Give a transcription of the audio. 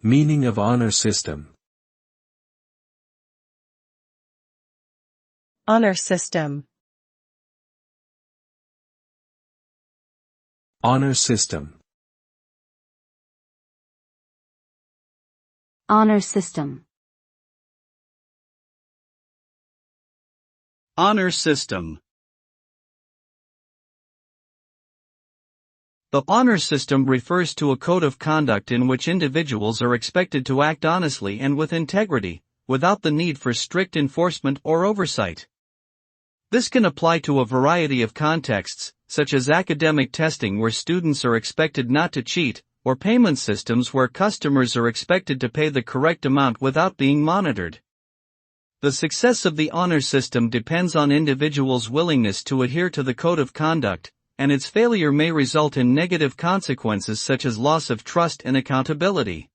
Meaning of honor system. Honor system. Honor system. Honor system. Honor system. The honor system refers to a code of conduct in which individuals are expected to act honestly and with integrity, without the need for strict enforcement or oversight. This can apply to a variety of contexts, such as academic testing where students are expected not to cheat, or payment systems where customers are expected to pay the correct amount without being monitored. The success of the honor system depends on individuals' willingness to adhere to the code of conduct, and its failure may result in negative consequences such as loss of trust and accountability.